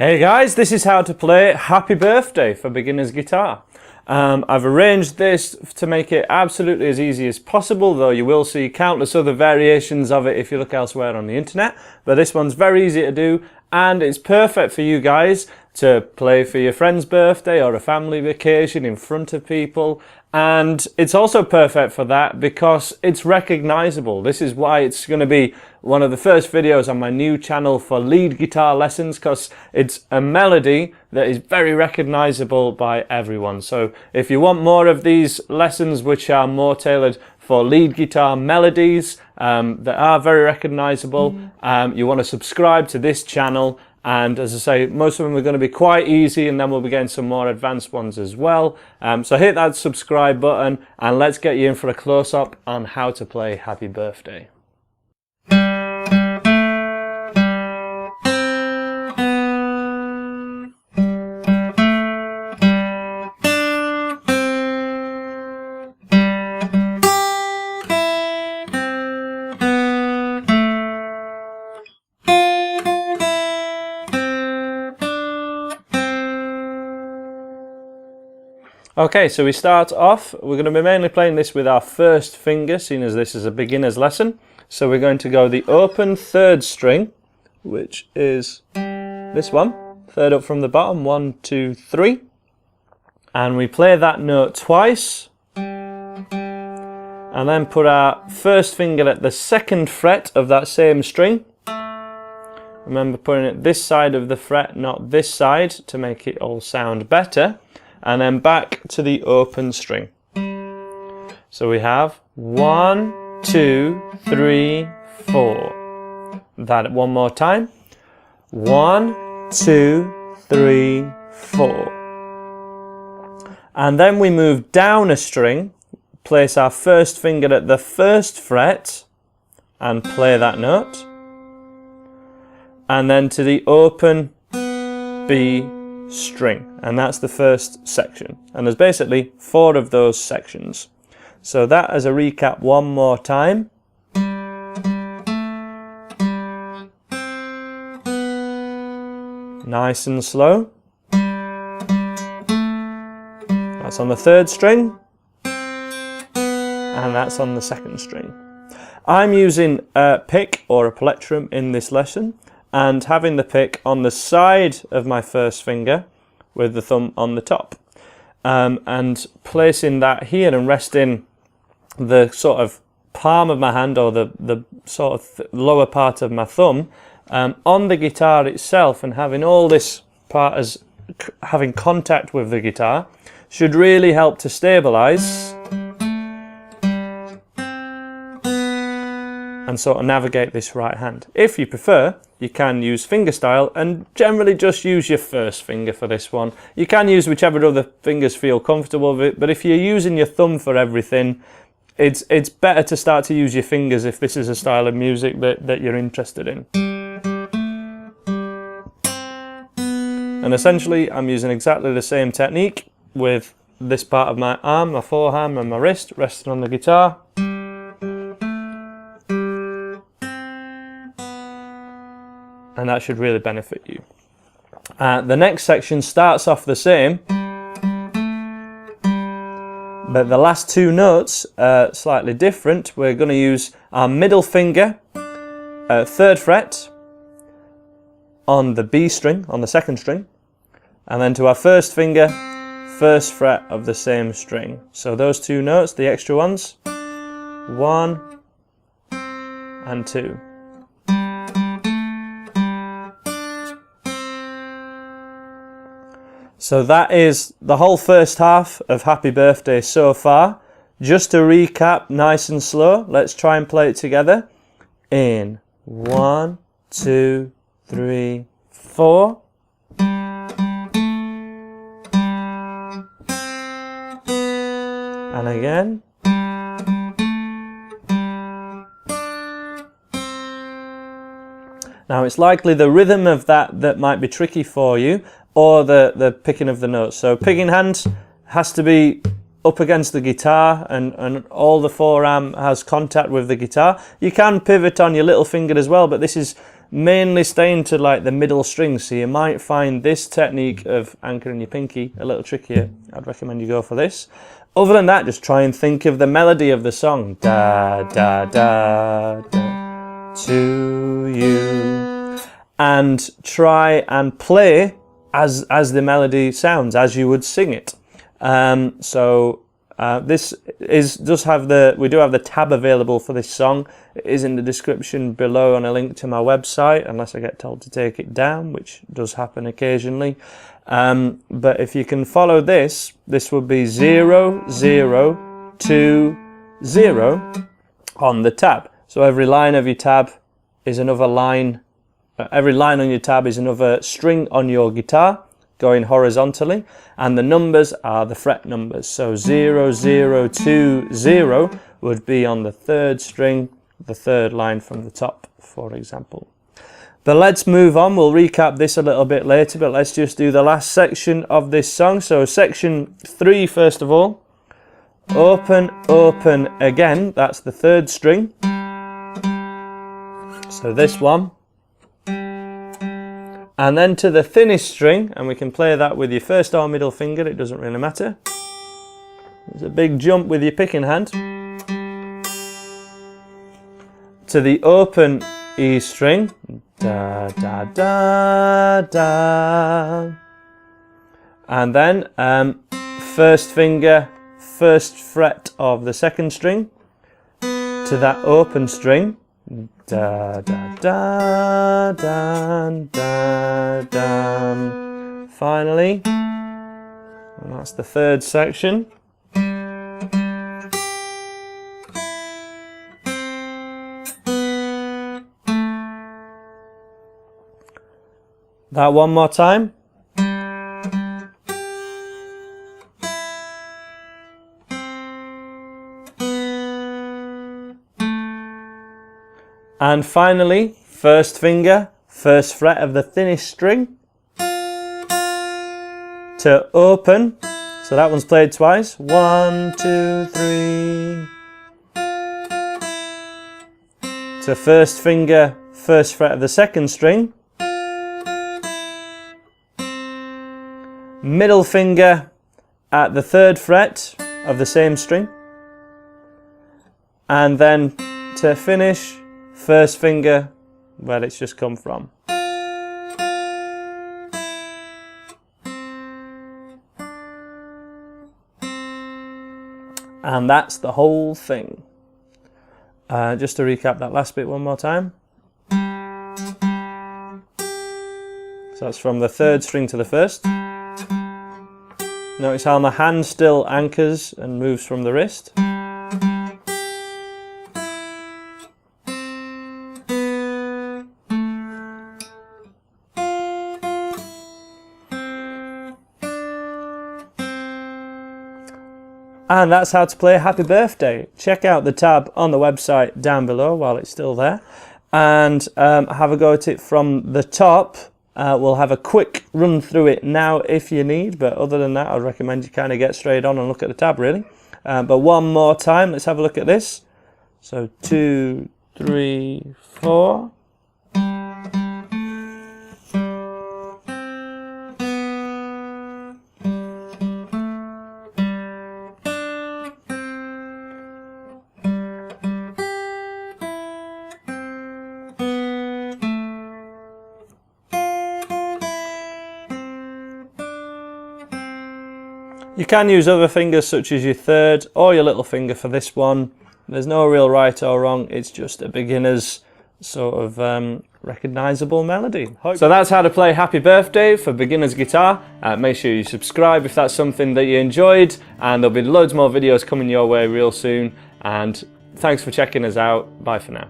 Hey guys, this is how to play Happy Birthday for beginner's guitar. I've arranged this to make it absolutely as easy as possible, though you will see countless other variations of it if you look elsewhere on the internet. But this one's very easy to do, and it's perfect for you guys to play for your friend's birthday or a family vacation in front of people. And it's also perfect for that because it's recognizable. This is why it's going to be one of the first videos on my new channel for lead guitar lessons, because it's a melody that is very recognizable by everyone. So if you want more of these lessons which are more tailored for lead guitar melodies that are very recognizable, you want to subscribe to this channel. And as I say, most of them are going to be quite easy, and then we'll be getting some more advanced ones as well. So hit that subscribe button and let's get you in for a close-up on how to play Happy Birthday. Okay, so we start off, we're going to be mainly playing this with our first finger, seeing as this is a beginner's lesson. So we're going to go the open third string, which is this one, third up from the bottom, 1, 2, 3. And we play that note twice. And then put our first finger at the second fret of that same string. Remember putting it this side of the fret, not this side, to make it all sound better. And then back to the open string. So we have 1, 2, 3, 4. That one more time. 1, 2, 3, 4. And then we move down a string, place our first finger at the first fret and play that note. And then to the open B string, and that's the first section, and there's basically 4 of those sections. So that as a recap one more time. Nice and slow. That's on the third string, and that's on the second string. I'm using a pick or a plectrum in this lesson, and having the pick on the side of my first finger with the thumb on the top, and placing that here and resting the sort of palm of my hand, or the sort of lower part of my thumb on the guitar itself, and having all this part as having contact with the guitar should really help to stabilize and sort of navigate this right hand. If you prefer, you can use fingerstyle and generally just use your first finger for this one. You can use whichever other fingers feel comfortable with it, but if you're using your thumb for everything, it's better to start to use your fingers if this is a style of music that you're interested in. And essentially, I'm using exactly the same technique with this part of my arm, my forearm and my wrist resting on the guitar. And that should really benefit you. The next section starts off the same, but the last 2 notes are slightly different. We're going to use our middle finger, 3rd fret, on the B string, on the second string, and then to our first finger, 1st fret of the same string. So those 2 notes, the extra ones, 1 and 2. So that is the whole first half of Happy Birthday so far. Just to recap, nice and slow, let's try and play it together. In 1, 2, 3, 4. And again. Now it's likely the rhythm of that might be tricky for you, or the picking of the notes. So picking hand has to be up against the guitar, and all the forearm has contact with the guitar. You can pivot on your little finger as well, but this is mainly staying to like the middle string, so you might find this technique of anchoring your pinky a little trickier. I'd recommend you go for this. Other than that, just try and think of the melody of the song. Da, da, da, da, to you. And try and play as the melody sounds, as you would sing it. This we do have the tab available for this song. It is in the description below and a link to my website, unless I get told to take it down, which does happen occasionally. But if you can follow this would be 0, 0, 2, 0 on the tab. So every line of your tab is another line. Every line on your tab is another string on your guitar, going horizontally, and the numbers are the fret numbers. So 0, 0, 2, 0 would be on the 3rd string, the 3rd line from the top, for example. But let's move on. We'll recap this a little bit later, but let's just do the last section of this song. So section 3, first of all. Open, open again. That's the 3rd string. So this one. And then to the thinnest string, and we can play that with your first or middle finger, it doesn't really matter. There's a big jump with your picking hand. To the open E string, da, da, da, da. And then first finger, 1st fret of the 2nd string, to that open string, da, da, da, da, da, da. Finally, and that's the 3rd section. That one more time. And finally, 1st finger, 1st fret of the thinnest string to open. So that one's played twice. 1, 2, 3. To 1st finger, 1st fret of the 2nd string. Middle finger at the 3rd fret of the same string. And then to finish, 1st finger where it's just come from. And that's the whole thing. Just to recap that last bit one more time. So that's from the 3rd string to the 1st. Notice how my hand still anchors and moves from the wrist. And that's how to play Happy Birthday. Check out the tab on the website down below while it's still there, and have a go at it from the top. We'll have a quick run through it now if you need, but other than that, I'd recommend you kind of get straight on and look at the tab, really. But one more time, let's have a look at this. So 2, 3, 4. You can use other fingers such as your 3rd or your little finger for this one. There's no real right or wrong, it's just a beginner's sort of recognisable melody. So that's how to play Happy Birthday for beginner's guitar. Make sure you subscribe if that's something that you enjoyed, and there'll be loads more videos coming your way real soon. And thanks for checking us out. Bye for now.